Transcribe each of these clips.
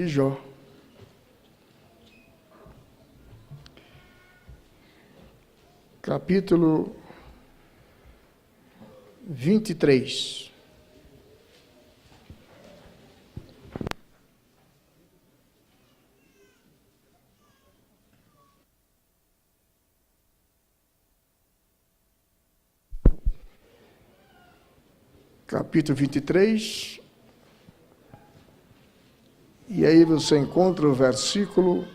de Jó. Capítulo 23. Capítulo 23. E aí você encontra o versículo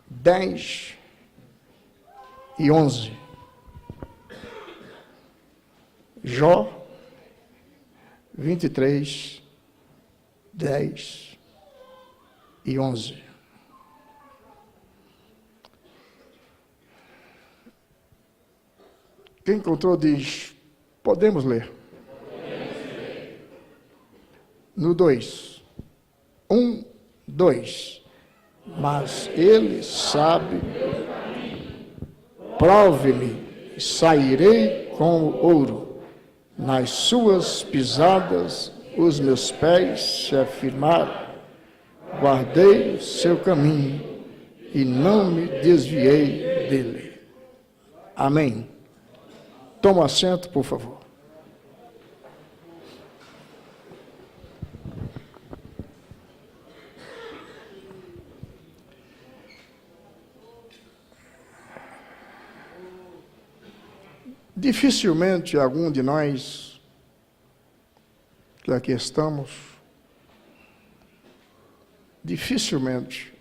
10 e 11. Jó 23, 10 e 11. Quem encontrou diz, podemos ler. No 2. 1, 2. Mas ele sabe, prove-me, e sairei com o ouro. Nas suas pisadas os meus pés se afirmaram. Guardei o seu caminho e não me desviei dele. Amém. Toma assento, por favor. Dificilmente algum de nós que aqui estamos, dificilmente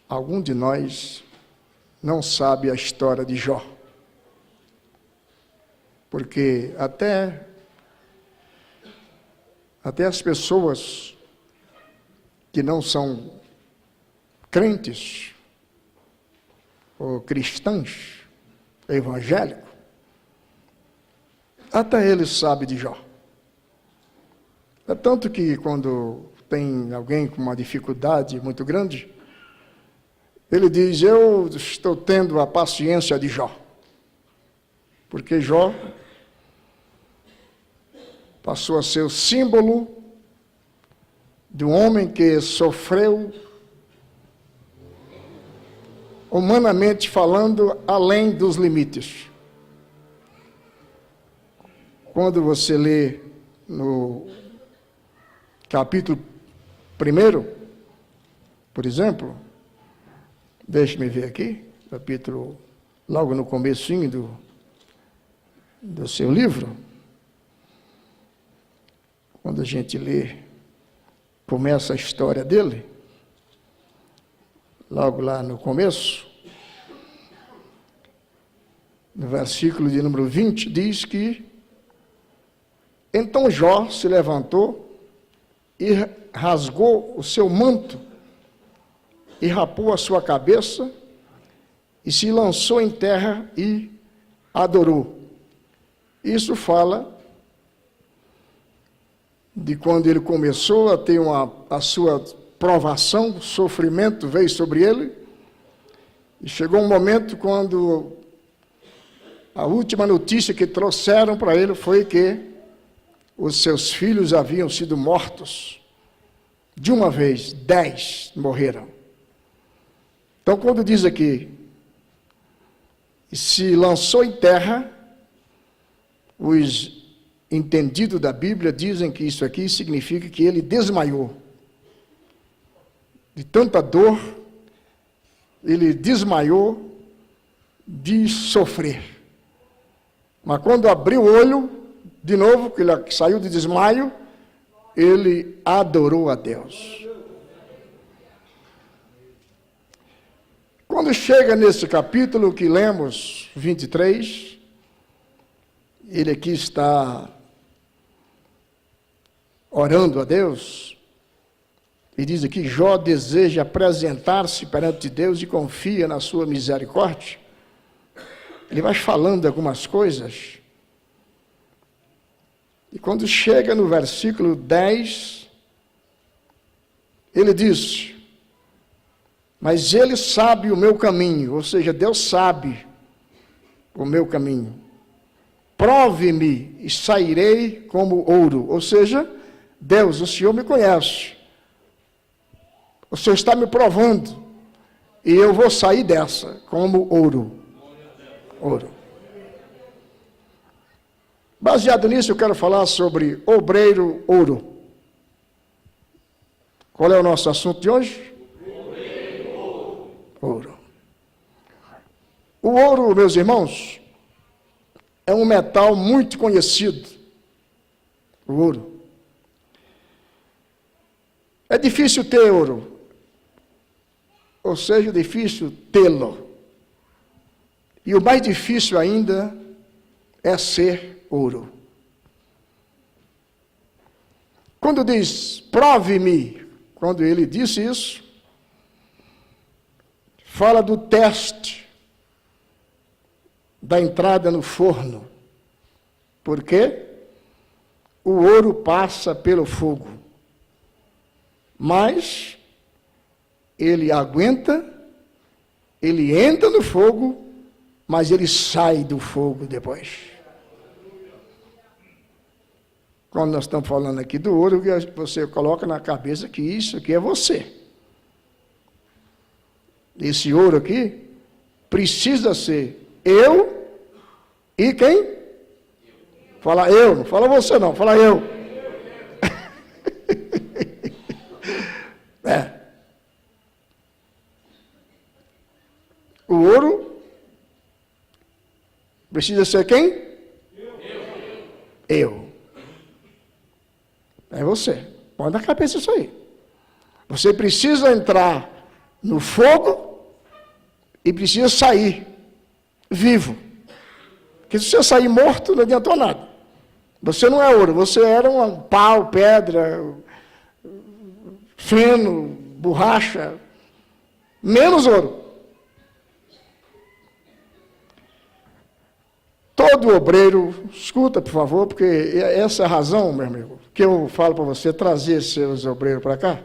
algum de nós não sabe a história de Jó. Porque até as pessoas que não são crentes ou cristãs, evangélico, até ele sabe de Jó. É tanto que quando tem alguém com uma dificuldade muito grande, ele diz, eu estou tendo a paciência de Jó. Porque Jó passou a ser o símbolo de um homem que sofreu, humanamente falando, além dos limites. Quando você lê no capítulo 1, por exemplo, deixe-me ver aqui, capítulo, logo no comecinho do seu livro, quando a gente lê, começa a história dele, logo lá no começo, no versículo de número 20, diz que então Jó se levantou e rasgou o seu manto e rapou a sua cabeça e se lançou em terra e adorou. Isso fala de quando ele começou a ter a sua provação, o sofrimento veio sobre ele, e chegou um momento quando a última notícia que trouxeram para ele foi que os seus filhos haviam sido mortos. De uma vez, 10 morreram. Então, quando diz aqui, se lançou em terra, os entendidos da Bíblia dizem que isso aqui significa que ele desmaiou. De tanta dor, ele desmaiou de sofrer. Mas quando abriu o olho, de novo, que ele saiu de desmaio, ele adorou a Deus. Quando chega nesse capítulo que lemos, 23, ele aqui está orando a Deus, e diz aqui, Jó deseja apresentar-se perante Deus e confia na sua misericórdia. Ele vai falando algumas coisas, e quando chega no versículo 10, ele diz, mas ele sabe o meu caminho, ou seja, Deus sabe o meu caminho. Prove-me e sairei como ouro, ou seja, Deus, o Senhor me conhece. O Senhor está me provando. E eu vou sair dessa como ouro. Ouro. Baseado nisso, eu quero falar sobre obreiro ouro. Qual é o nosso assunto de hoje? Obreiro ouro. Ouro. O ouro, meus irmãos, é um metal muito conhecido. O ouro. É difícil ter ouro. Ou seja, difícil tê-lo. E o mais difícil ainda é ser ouro. Quando diz, prove-me, quando ele disse isso, fala do teste da entrada no forno. Por quê? O ouro passa pelo fogo. Mas ele aguenta, ele entra no fogo, mas ele sai do fogo depois. Quando nós estamos falando aqui do ouro, você coloca na cabeça que isso aqui é você. Esse ouro aqui precisa ser eu e quem? Fala eu, não fala você não, fala eu. É. O ouro precisa ser quem? Eu. É você. Põe na cabeça isso aí. Você precisa entrar no fogo e precisa sair vivo. Porque se você sair morto, não adiantou nada. Você não é ouro, você era um pau, pedra, feno, borracha, menos ouro. Todo obreiro, escuta por favor, porque essa é a razão, meu amigo, que eu falo para você trazer seus obreiros para cá.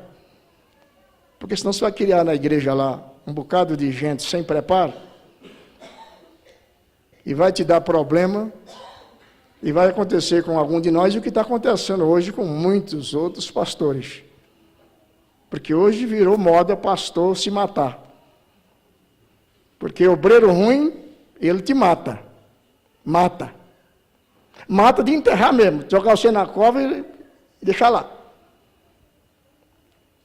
Porque senão você vai criar na igreja lá um bocado de gente sem preparo e vai te dar problema e vai acontecer com algum de nós o que está acontecendo hoje com muitos outros pastores. Porque hoje virou moda pastor se matar. Porque obreiro ruim, ele te mata. Mata. Mata de enterrar mesmo. Jogar você na cova e deixar lá.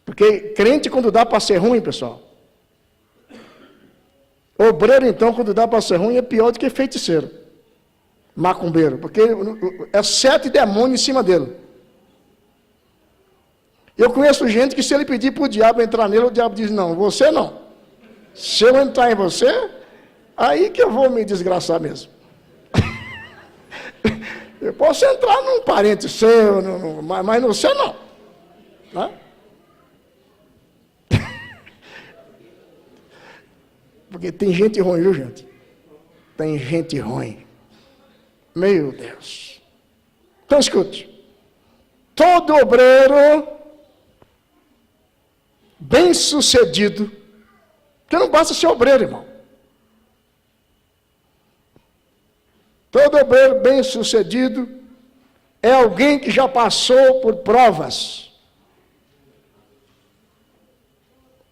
Porque crente, quando dá para ser ruim, pessoal. Obreiro, então, quando dá para ser ruim, é pior do que feiticeiro. Macumbeiro. Porque é 7 demônios em cima dele. Eu conheço gente que se ele pedir para o diabo entrar nele, o diabo diz, não, você não. Se eu entrar em você, aí que eu vou me desgraçar mesmo. Eu posso entrar num parente seu, mas no seu não. Né? Porque tem gente ruim, viu, gente? Tem gente ruim. Meu Deus. Então, escute. Todo obreiro bem-sucedido, porque não basta ser obreiro, irmão. Todo obreiro bem-sucedido é alguém que já passou por provas,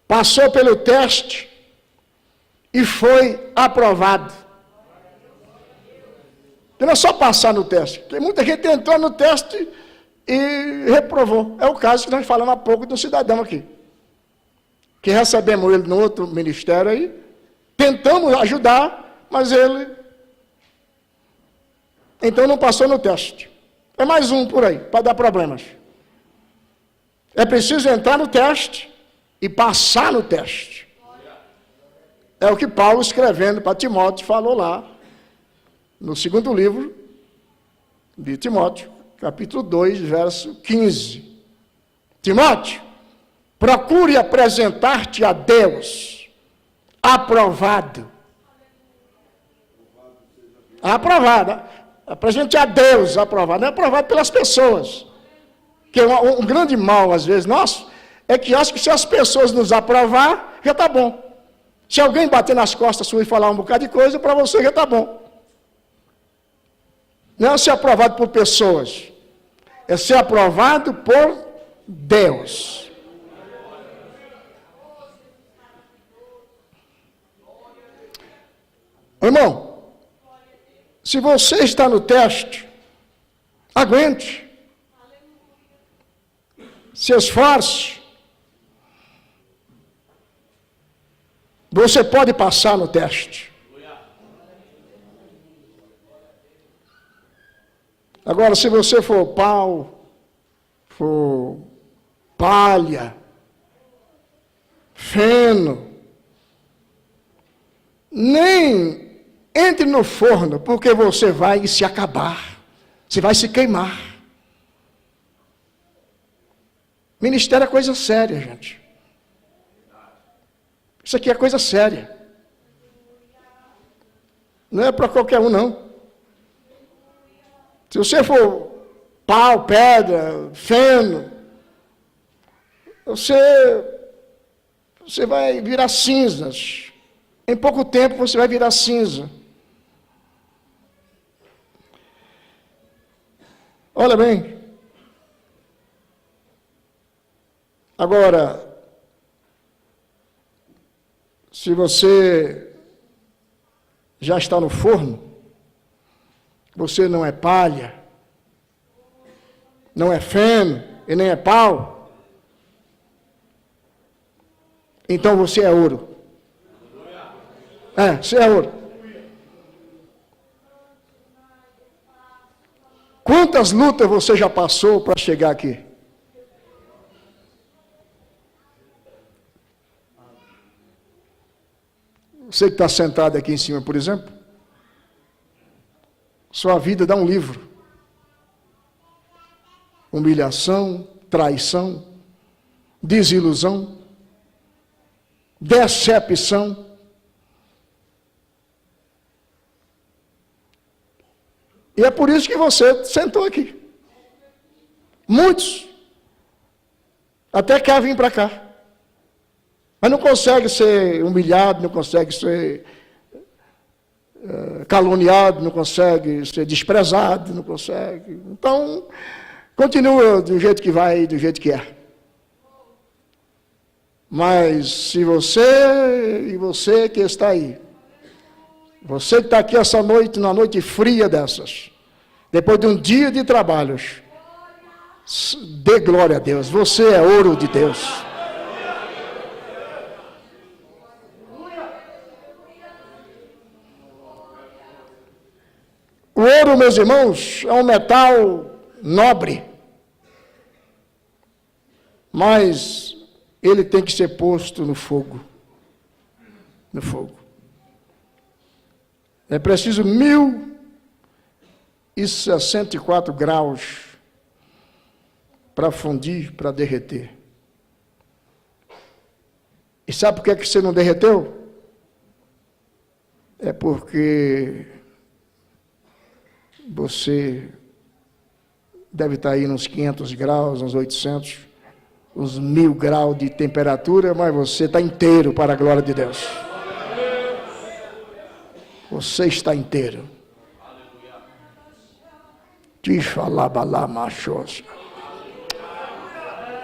passou pelo teste e foi aprovado. Não é só passar no teste, porque muita gente entrou no teste e reprovou. É o caso que nós falamos há pouco do cidadão aqui, que recebemos ele no outro ministério aí, tentamos ajudar, mas ele então não passou no teste. É mais um por aí, para dar problemas. É preciso entrar no teste e passar no teste. É o que Paulo, escrevendo para Timóteo, falou lá, no segundo livro de Timóteo, capítulo 2, verso 15. Timóteo, procure apresentar-te a Deus, aprovado. Aprovado. Apresente a Deus aprovado. Não é aprovado pelas pessoas. Que um grande mal, às vezes, nosso, é que acha que se as pessoas nos aprovar, já está bom. Se alguém bater nas costas suas e falar um bocado de coisa, para você já está bom. Não é ser aprovado por pessoas. é ser aprovado por Deus. Irmão, se você está no teste, aguente, se esforce. Você pode passar no teste. Agora, se você for pau, for palha, feno, nem entre no forno, porque você vai se acabar, você vai se queimar. Ministério é coisa séria, gente. Isso aqui é coisa séria. Não é para qualquer um, não. Se você for pau, pedra, feno, você vai virar cinzas. Em pouco tempo você vai virar cinza. Olha bem. Agora, se você já está no forno, você não é palha, não é feno e nem é pau, então você é ouro. Você é ouro. Quantas lutas você já passou para chegar aqui? Você que está sentado aqui em cima, por exemplo, sua vida dá um livro. Humilhação, traição, desilusão, decepção. E é por isso que você sentou aqui. Muitos até querem vir para cá. Mas não consegue ser humilhado, não consegue ser caluniado, não consegue ser desprezado, não consegue. Então, continua do jeito que vai, do jeito que é. Mas se você que está aí, você que está aqui essa noite, numa noite fria dessas, depois de um dia de trabalhos, dê glória a Deus, você é ouro de Deus. O ouro, meus irmãos, é um metal nobre, mas ele tem que ser posto no fogo. No fogo. É preciso 1064 graus para fundir, para derreter. E sabe por que você não derreteu? É porque você deve estar aí nos 500 graus, uns 800, uns 1000 graus de temperatura, mas você está inteiro para a glória de Deus. Você está inteiro.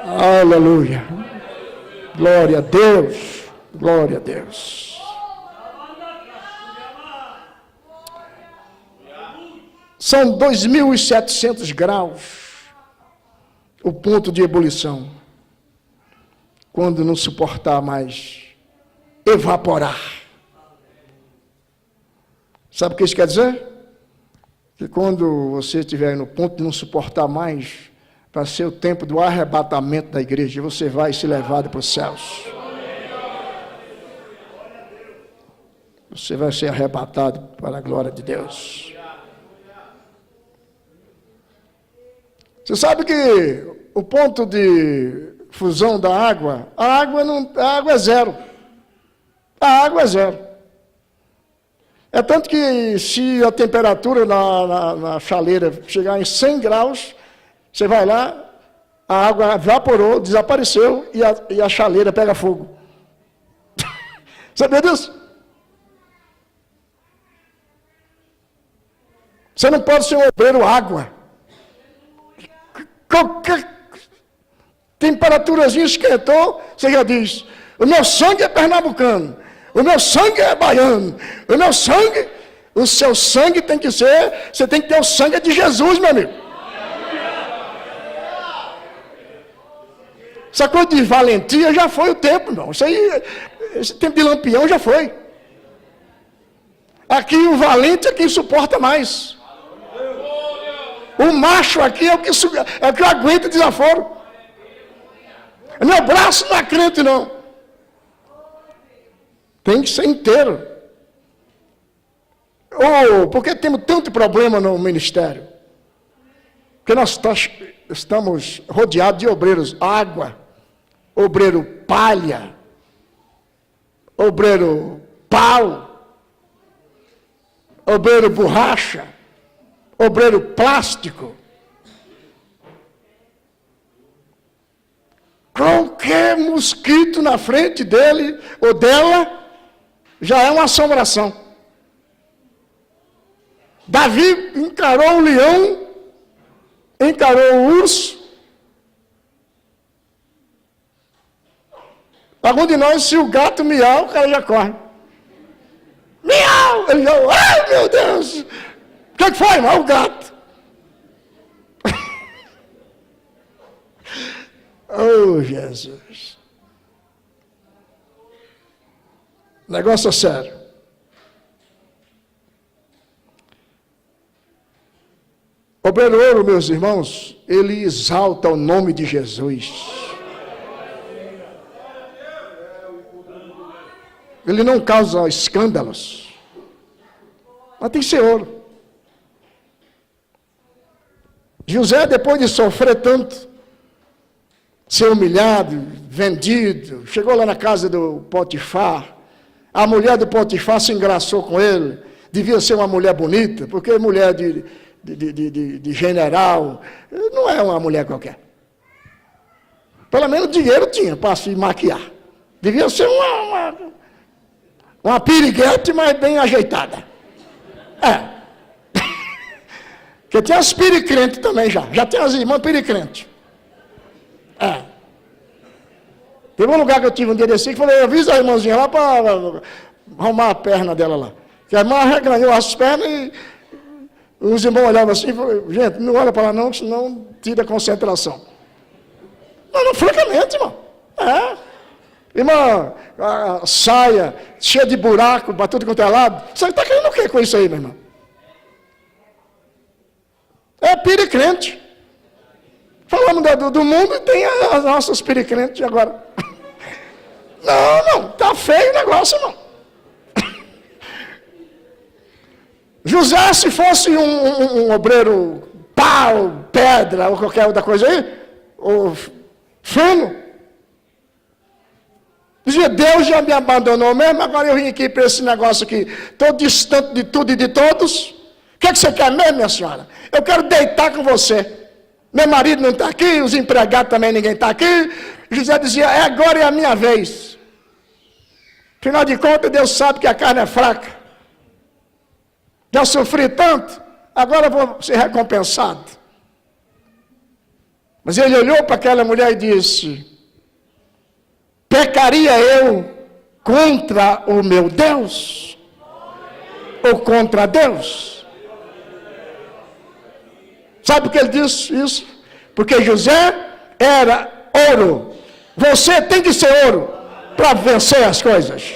Aleluia. Glória a Deus. Glória a Deus. São 2.700 graus o ponto de ebulição. Quando não suportar mais evaporar. Sabe o que isso quer dizer? Que quando você estiver no ponto de não suportar mais, vai ser o tempo do arrebatamento da igreja, você vai ser levado para os céus. Você vai ser arrebatado para a glória de Deus. Você sabe que o ponto de fusão da água, a água é zero. A água é zero. É tanto que se a temperatura na chaleira chegar em 100 graus, você vai lá, a água evaporou, desapareceu e a chaleira pega fogo. Sabia disso? Você não pode ser um obreiro água. Qualquer temperaturazinha esquentou, você já diz, o meu sangue é pernambucano, o meu sangue é baiano, o meu sangue, o seu sangue tem que ser, você tem que ter o sangue de Jesus, meu amigo. Essa coisa de valentia já foi o tempo, não. Isso aí, esse tempo de lampião já foi. Aqui o valente é quem suporta mais. O macho aqui é o que aguenta desaforo. Meu braço não é crente, não. Tem que ser inteiro. Porque temos tanto problema no ministério? Porque nós estamos rodeados de obreiros água, obreiro palha, obreiro pau, obreiro borracha, obreiro plástico. Qualquer mosquito na frente dele ou dela já é uma assombração. Davi encarou o leão, encarou o urso. Algum de nós, se o gato miau, o cara já corre. Miau! Ele já, ai meu Deus! O que foi, irmão? O gato. Oh, Jesus. Negócio é sério. Obreiro ouro, meus irmãos, ele exalta o nome de Jesus. Ele não causa escândalos. Mas tem que ser ouro. José, depois de sofrer tanto, ser humilhado, vendido, chegou lá na casa do Potifar. A mulher do Potifar se engraçou com ele. Devia ser uma mulher bonita, porque mulher de general não é uma mulher qualquer. Pelo menos dinheiro tinha para se maquiar. Devia ser uma piriguete, mas bem ajeitada. Porque tem as piricrentes também já tem as irmãs piricrentes. Teve um lugar que eu tive um dia desse que falei, avisa a irmãzinha lá para arrumar a perna dela lá. Que a irmã arreganhou as pernas e os irmãos olhavam assim e falaram, gente, não olha para lá não, senão tira a concentração. Não, francamente, irmão. Irmã, a saia cheia de buraco, para tudo quanto é lado. Você está querendo o que com isso aí, meu irmão? É piricrente. Falamos do mundo e tem as nossas piricrentes agora. Não, está feio o negócio, não. José, se fosse um obreiro pau, pedra, ou qualquer outra coisa aí, ou feno, dizia, Deus já me abandonou mesmo, agora eu vim aqui para esse negócio aqui, estou distante de tudo e de todos. O que você quer mesmo, minha senhora? Eu quero deitar com você. Meu marido não está aqui, os empregados também ninguém está aqui. José dizia, agora é a minha vez. Afinal de contas, Deus sabe que a carne é fraca. Já sofri tanto, agora eu vou ser recompensado. Mas ele olhou para aquela mulher e disse, pecaria eu contra o meu Deus? Ou contra Deus? Sabe por que ele disse isso? Porque José era ouro. Você tem que ser ouro para vencer as coisas.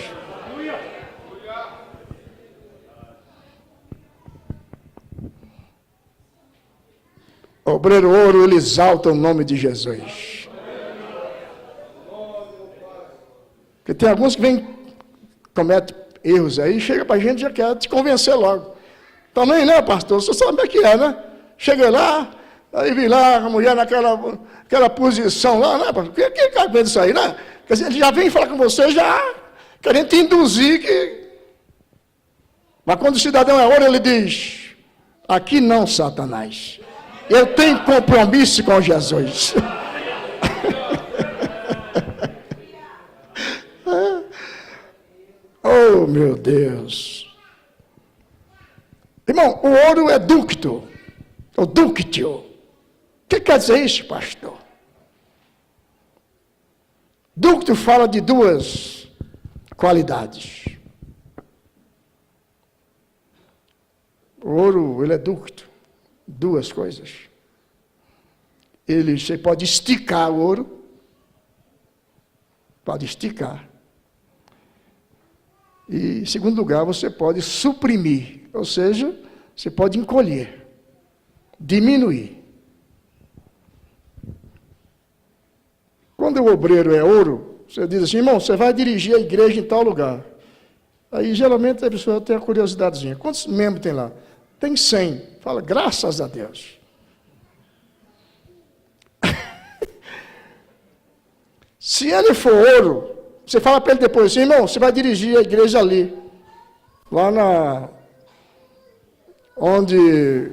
O obreiro ouro, ele exalta o nome de Jesus. Porque tem alguns que vêm, cometem erros aí, chega para a gente e já quer te convencer logo. Também, né, pastor? Você sabe o que é, né? Cheguei lá, aí vi lá a mulher naquela posição lá, né? Que cabelo disso aí, né? Quer dizer, ele já vem falar com você, já querendo te induzir que... Mas quando o cidadão é ouro, ele diz, aqui não, Satanás. Eu tenho compromisso com Jesus. Oh, meu Deus. Irmão, o ouro é dúctil. O dúctil. O que quer dizer isso, pastor? Ducto fala de duas qualidades. O ouro, ele é ducto. Duas coisas. Você pode esticar o ouro. Pode esticar. E, em segundo lugar, você pode suprimir. Ou seja, você pode encolher. Diminuir. Quando o obreiro é ouro, você diz assim, irmão, você vai dirigir a igreja em tal lugar. Aí, geralmente, a pessoa tem a curiosidadezinha. Quantos membros tem lá? Tem 100. Fala, graças a Deus. Se ele for ouro, você fala para ele depois assim, irmão, você vai dirigir a igreja ali. Lá onde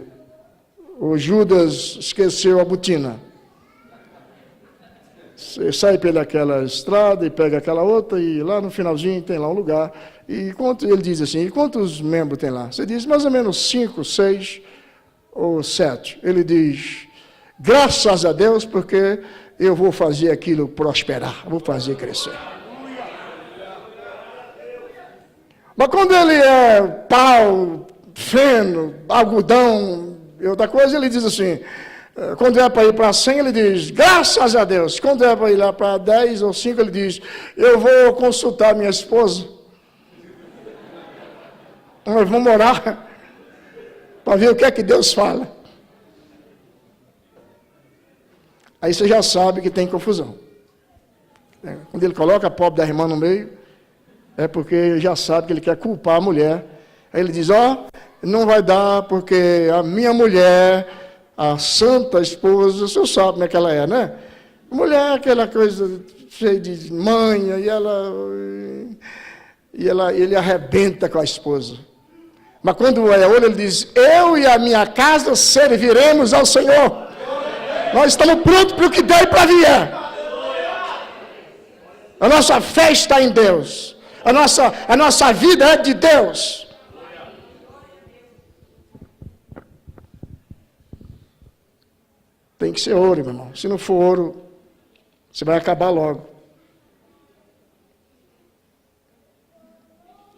o Judas esqueceu a botina. Você sai pelaquela estrada e pega aquela outra, e lá no finalzinho tem lá um lugar. E ele diz assim, e quantos membros tem lá? Você diz, mais ou menos 5, 6 ou 7. Ele diz, graças a Deus, porque eu vou fazer aquilo prosperar, vou fazer crescer. Mas quando ele é pau, feno, algodão e outra coisa, ele diz assim, quando é para ir para 100, ele diz, graças a Deus. Quando é para ir lá para 10 ou 5, ele diz, eu vou consultar minha esposa. Nós vamos orar para ver o que é que Deus fala. Aí você já sabe que tem confusão. Quando ele coloca a pobre da irmã no meio, é porque já sabe que ele quer culpar a mulher. Aí ele diz, não vai dar porque a minha mulher, a santa esposa, o senhor sabe como é que ela é, né? Mulher, aquela coisa cheia de manha, ele arrebenta com a esposa. Mas quando é ouro, ele diz, eu e a minha casa serviremos ao Senhor. Nós estamos prontos para o que der e para vier. A nossa fé está em Deus. A nossa vida é de Deus. Tem que ser ouro, meu irmão. Se não for ouro, você vai acabar logo.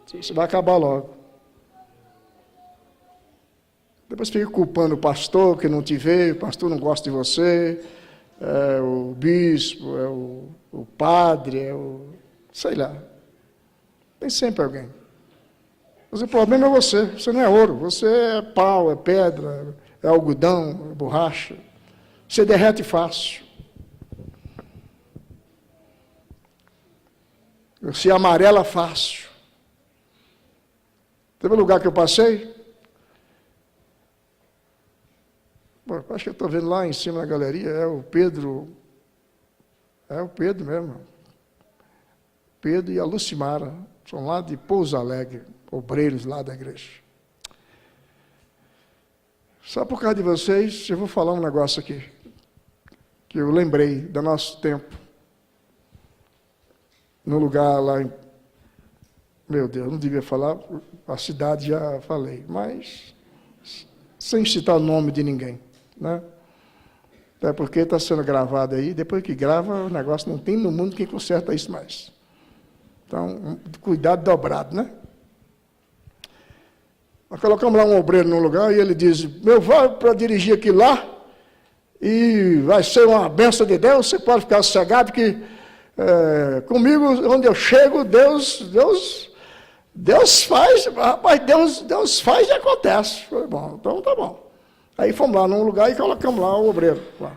Você vai acabar logo. Depois fica culpando o pastor que não te vê, o pastor não gosta de você, o bispo, o padre, sei lá. Tem sempre alguém. Mas o problema é você não é ouro, você é pau, é pedra, é algodão, é borracha. Você derrete fácil. Você amarela fácil. Teve um lugar que eu passei, acho que eu estou vendo lá em cima na galeria, é o Pedro mesmo. Pedro e a Lucimara, são lá de Pouso Alegre, obreiros lá da igreja. Só por causa de vocês, eu vou falar um negócio aqui, que eu lembrei do nosso tempo, no lugar lá em... Meu Deus, não devia falar, a cidade já falei, mas sem citar o nome de ninguém, né? Até porque está sendo gravado aí, depois que grava, o negócio não tem no mundo quem conserta isso mais. Então, cuidado dobrado, né? Nós colocamos lá um obreiro num lugar e ele diz, meu, vai para dirigir aqui lá e vai ser uma bênção de Deus, você pode ficar sossegado que comigo, onde eu chego, Deus faz, rapaz, Deus faz e acontece. Foi bom, então tá bom. Aí fomos lá num lugar e colocamos lá o obreiro. Lá.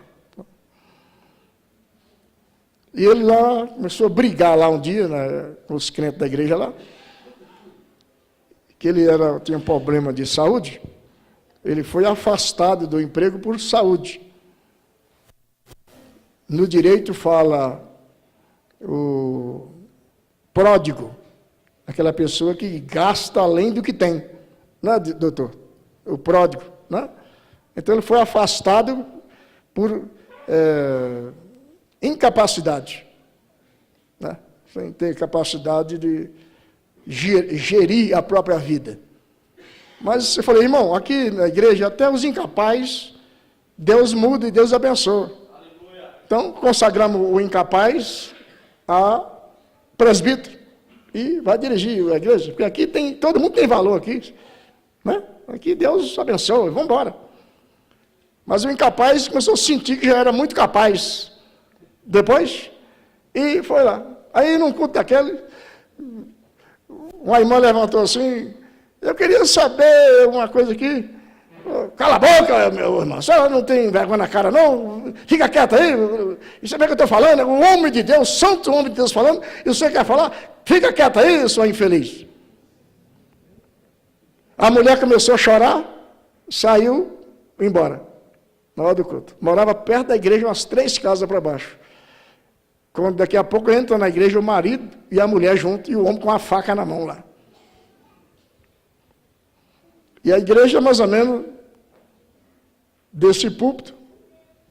E ele lá começou a brigar lá um dia, né, com os crentes da igreja lá, que ele tinha um problema de saúde, ele foi afastado do emprego por saúde. No direito fala o pródigo, aquela pessoa que gasta além do que tem, né, doutor? O pródigo, né? Então ele foi afastado por incapacidade, né? Sem ter capacidade de gerir a própria vida. Mas eu falei, irmão, aqui na igreja até os incapazes Deus muda e Deus abençoa. Então, consagramos o incapaz a presbítero. E vai dirigir a igreja. Porque aqui todo mundo tem valor aqui. Né? Aqui Deus abençoa, vamos embora. Mas o incapaz começou a sentir que já era muito capaz. Depois, e foi lá. Aí, num culto daquele, uma irmã levantou assim, eu queria saber uma coisa aqui. Cala a boca, meu irmão, a senhora não tem vergonha na cara, não? Fica quieto aí. E você vê que eu estou falando, é um homem de Deus, santo homem de Deus falando, e você quer falar? Fica quieto aí, sua infeliz. A mulher começou a chorar, saiu, embora, na hora do culto. Morava perto da igreja, umas 3 casas para baixo. Quando daqui a pouco entra na igreja o marido e a mulher junto, e o homem com a faca na mão lá. E a igreja, mais ou menos, desse púlpito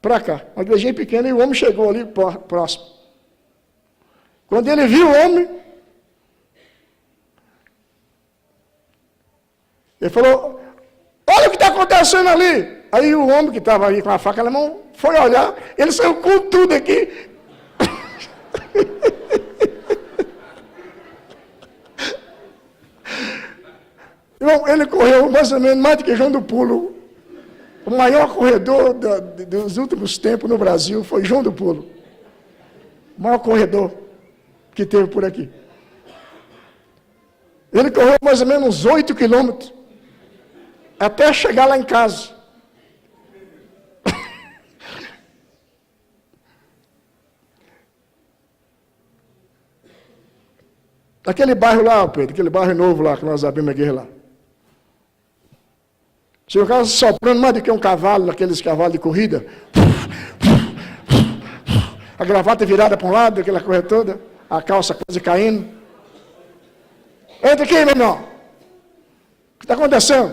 para cá. Uma igrejinha pequena, e o homem chegou ali próximo. Quando ele viu o homem, ele falou, olha o que está acontecendo ali. Aí o homem que estava ali com a faca na mão, foi olhar, ele saiu com tudo aqui. Ele correu mais ou menos mais do que João do Pulo. O maior corredor dos últimos tempos no Brasil foi João do Pulo. O maior corredor que teve por aqui. Ele correu mais ou menos 8 quilômetros até chegar lá em casa. Aquele bairro lá, Pedro, aquele bairro novo lá que nós abrimos a igreja lá. Tinha um cara soprando mais do que um cavalo, aqueles cavalos de corrida. A gravata virada para um lado, aquela coisa toda, a calça quase caindo. Entra aqui, meu irmão. O que está acontecendo?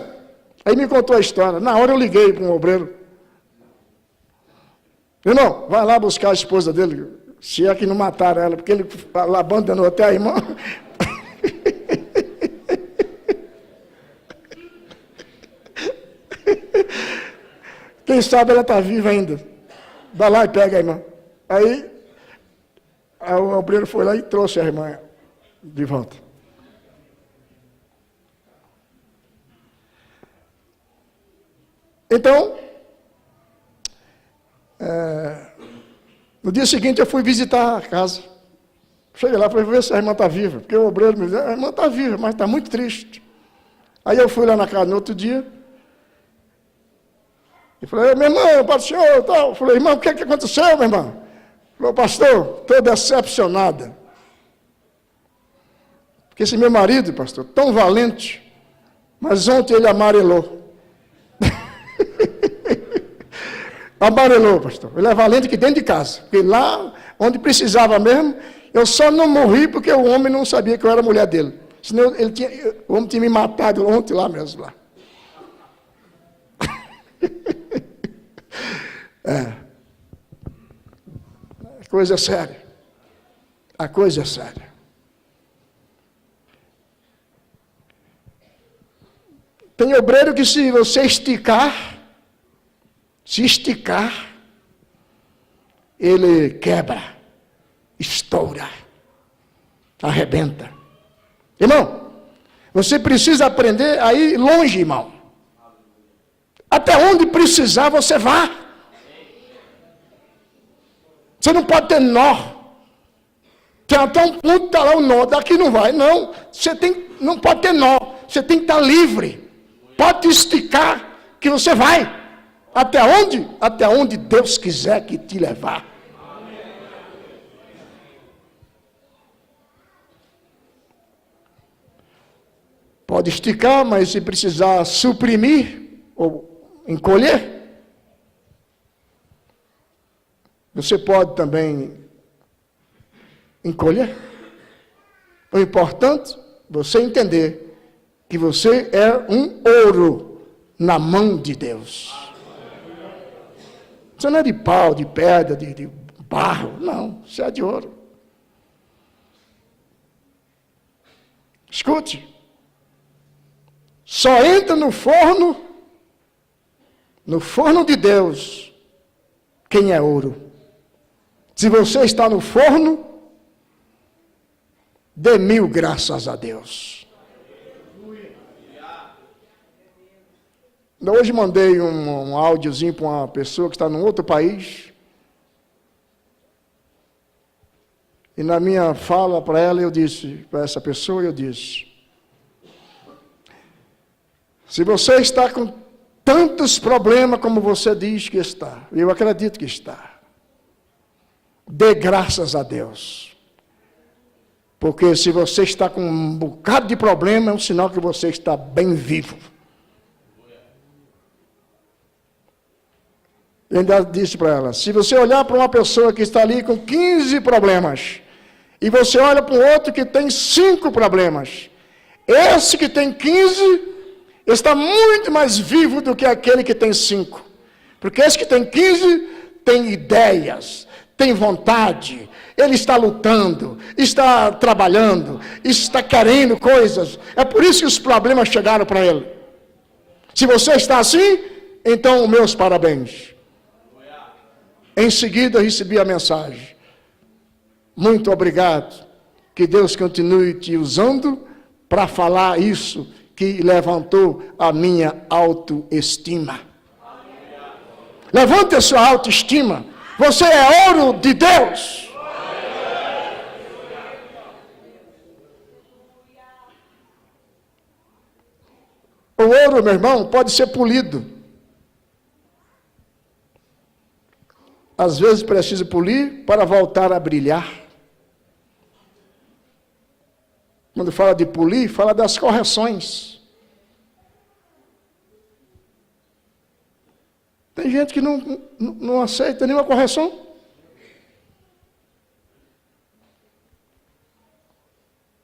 Aí me contou a história. Na hora eu liguei para um obreiro. Irmão, vai lá buscar a esposa dele, se é que não mataram ela, porque ele abandonou até a irmã. Quem sabe ela está viva ainda. Vai lá e pega a irmã. Aí o obreiro foi lá e trouxe a irmã de volta. Então, no dia seguinte eu fui visitar a casa. Cheguei lá para ver se a irmã está viva. Porque o obreiro me disse, a irmã está viva, mas está muito triste. Aí eu fui lá na casa no outro dia. E falei, meu irmão, pai do senhor, tal. Eu falei, irmão, o que é que aconteceu, meu irmão? Falei, pastor, estou decepcionada. Porque esse meu marido, pastor, tão valente, mas ontem ele amarelou. Amarelou, pastor. Ele é valente aqui dentro de casa. Porque lá, onde precisava mesmo, eu só não morri porque o homem não sabia que eu era mulher dele. Senão o homem tinha me matado ontem lá mesmo. Lá. A coisa é séria. A coisa é séria. Tem obreiro que se você esticar, ele quebra, estoura, arrebenta. Irmão, você precisa aprender a ir longe, irmão. Até onde precisar, você vá. Você não pode ter nó. Tem até um ponto, está lá o nó, daqui não vai. Não, não pode ter nó. Você tem que estar livre. Pode esticar, que você vai. Até onde? Até onde Deus quiser que te levar. Pode esticar, mas se precisar suprimir ou encolher, você pode também encolher. O importante é você entender que você é um ouro na mão de Deus. Você não é de pau, de pedra, de barro. Não, você é de ouro. Escute. Só entra no forno No forno de Deus, quem é ouro? Se você está no forno, dê 1000 graças a Deus. Hoje mandei um áudiozinho para uma pessoa que está num outro país. E na minha fala para ela, eu disse, para essa pessoa, eu disse: se você está com tantos problemas como você diz que está, eu acredito que está, dê graças a Deus. Porque se você está com um bocado de problema, é um sinal que você está bem vivo. Eu ainda disse para ela, se você olhar para uma pessoa que está ali com 15 problemas, e você olha para o outro que tem 5 problemas, esse que tem 15 está muito mais vivo do que aquele que tem 5. Porque esse que tem 15 tem ideias, tem vontade, ele está lutando, está trabalhando, está querendo coisas. É por isso que os problemas chegaram para ele. Se você está assim, então meus parabéns. Em seguida recebi a mensagem: muito obrigado, que Deus continue te usando para falar isso que levantou a minha autoestima. Levante a sua autoestima. Você é ouro de Deus. O ouro, meu irmão, pode ser polido. Às vezes precisa polir para voltar a brilhar. Quando fala de polir, fala das correções. Tem gente que não aceita nenhuma correção.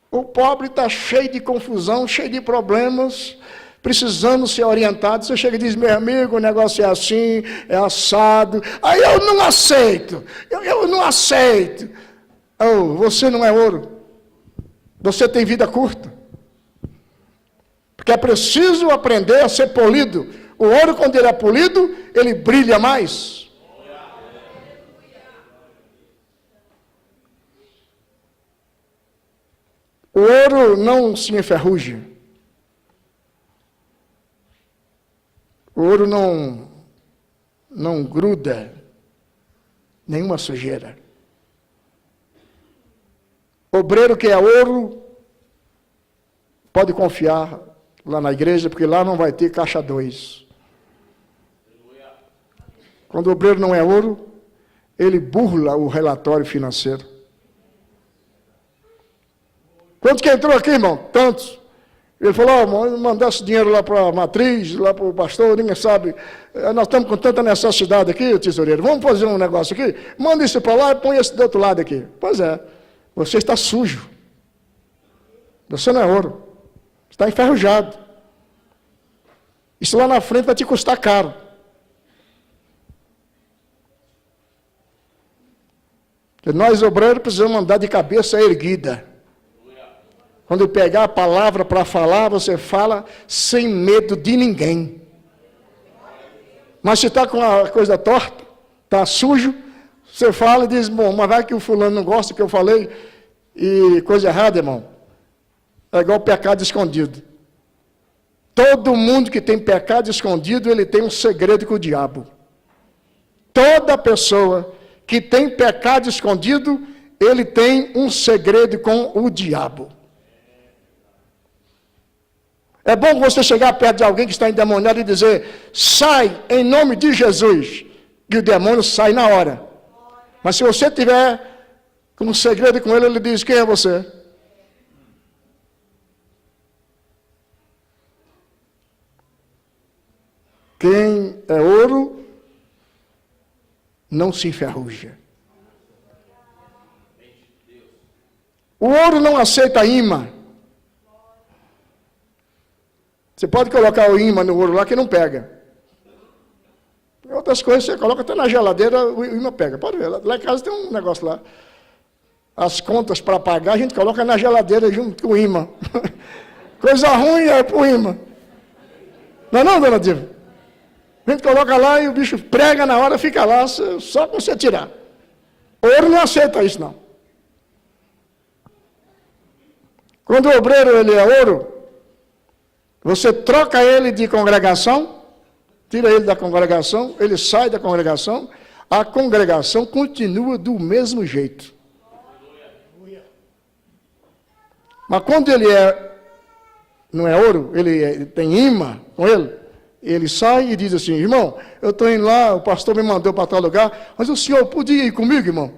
O pobre está cheio de confusão, cheio de problemas, precisando ser orientado. Você chega e diz: meu amigo, o negócio é assim, é assado. Aí eu não aceito, eu não aceito. Oh, você não é ouro. Você tem vida curta. Porque é preciso aprender a ser polido. O ouro, quando ele é polido, ele brilha mais. O ouro não se enferruja. O ouro não gruda nenhuma sujeira. Obreiro que é ouro, pode confiar lá na igreja, porque lá não vai ter caixa 2. Quando o obreiro não é ouro, ele burla o relatório financeiro. Quantos que entrou aqui, irmão? Tantos. Ele falou: oh, mandasse dinheiro lá para a matriz, lá para o pastor, ninguém sabe. Nós estamos com tanta necessidade aqui, tesoureiro. Vamos fazer um negócio aqui? Manda isso para lá e põe esse do outro lado aqui. Pois é. Você está sujo. Você não é ouro. Está enferrujado. Isso lá na frente vai te custar caro. Porque nós, obreiros, precisamos andar de cabeça erguida. Quando pegar a palavra para falar, você fala sem medo de ninguém. Mas se está com a coisa torta, está sujo, você fala e diz: bom, mas vai que o fulano não gosta do que eu falei, e coisa errada, irmão. É igual pecado escondido. Todo mundo que tem pecado escondido, ele tem um segredo com o diabo. Toda pessoa que tem pecado escondido, ele tem um segredo com o diabo. É bom você chegar perto de alguém que está endemoniado e dizer: sai em nome de Jesus, e o demônio sai na hora. Mas se você tiver com um segredo com ele, ele diz: quem é você? Quem é ouro não se enferruja. O ouro não aceita imã. Você pode colocar o imã no ouro lá que não pega. Outras coisas você coloca até na geladeira, o imã pega. Pode ver, lá em casa tem um negócio lá. As contas para pagar a gente coloca na geladeira junto com o imã. Coisa ruim é pro imã. Não é não, dona Diva? A gente coloca lá e o bicho prega na hora, fica lá, só com você tirar. Ouro não aceita isso, não. Quando o obreiro ele é ouro, você troca ele de congregação, tira ele da congregação, ele sai da congregação, a congregação continua do mesmo jeito. Mas quando ele não é ouro, ele tem imã com ele sai e diz assim, irmão, eu estou indo lá, o pastor me mandou para tal lugar, mas o senhor podia ir comigo, irmão?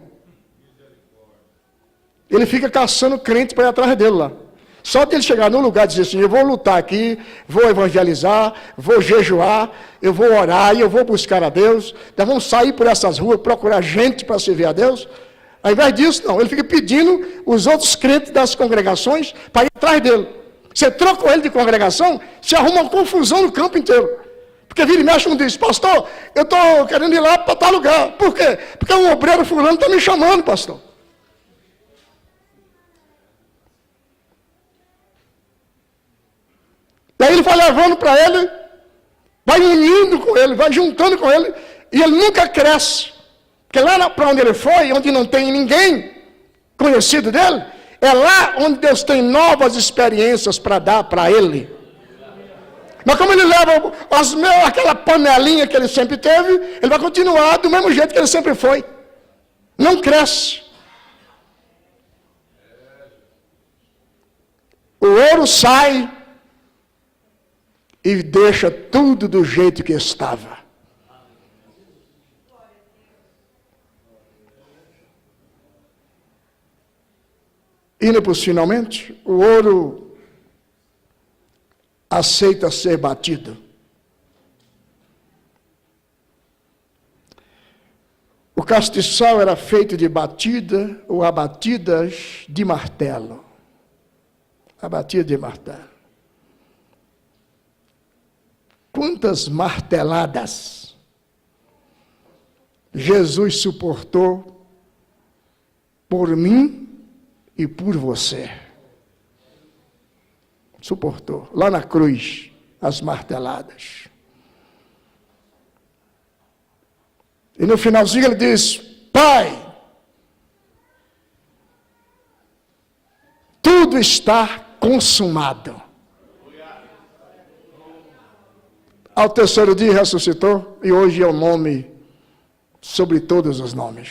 Ele fica caçando crente para ir atrás dele lá. Só de ele chegar no lugar e dizer assim, eu vou lutar aqui, vou evangelizar, vou jejuar, eu vou orar e eu vou buscar a Deus, nós vamos sair por essas ruas, procurar gente para servir a Deus. Ao invés disso, não, ele fica pedindo os outros crentes das congregações para ir atrás dele. Você troca ele de congregação, você arruma uma confusão no campo inteiro. Porque vira e mexe um diz, pastor, eu estou querendo ir lá para tal lugar. Por quê? Porque um obreiro fulano está me chamando, pastor. E aí ele vai levando para ele, vai unindo com ele, vai juntando com ele, e ele nunca cresce. Porque lá para onde ele foi, onde não tem ninguém conhecido dele, é lá onde Deus tem novas experiências para dar para ele. Mas como ele leva aquela panelinha que ele sempre teve, ele vai continuar do mesmo jeito que ele sempre foi. Não cresce. O ouro sai e deixa tudo do jeito que estava. Indo para os finalmente, o ouro aceita ser batido. O castiçal era feito de batida ou abatidas de martelo. Abatida de martelo. Quantas marteladas Jesus suportou por mim e por você. Suportou. Lá na cruz, as marteladas. E no finalzinho ele diz, Pai, tudo está consumado. Ao terceiro dia ressuscitou, e hoje é o nome sobre todos os nomes.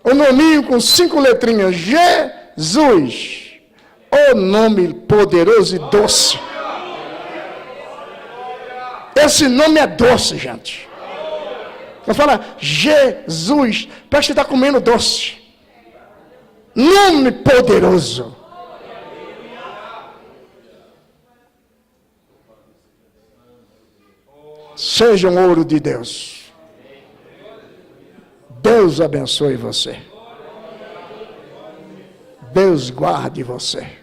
O nominho com 5 letrinhas, Jesus, o nome poderoso e doce. Esse nome é doce, gente. Você fala, Jesus, parece que está comendo doce. Nome poderoso. Seja um ouro de Deus. Deus abençoe você. Deus guarde você.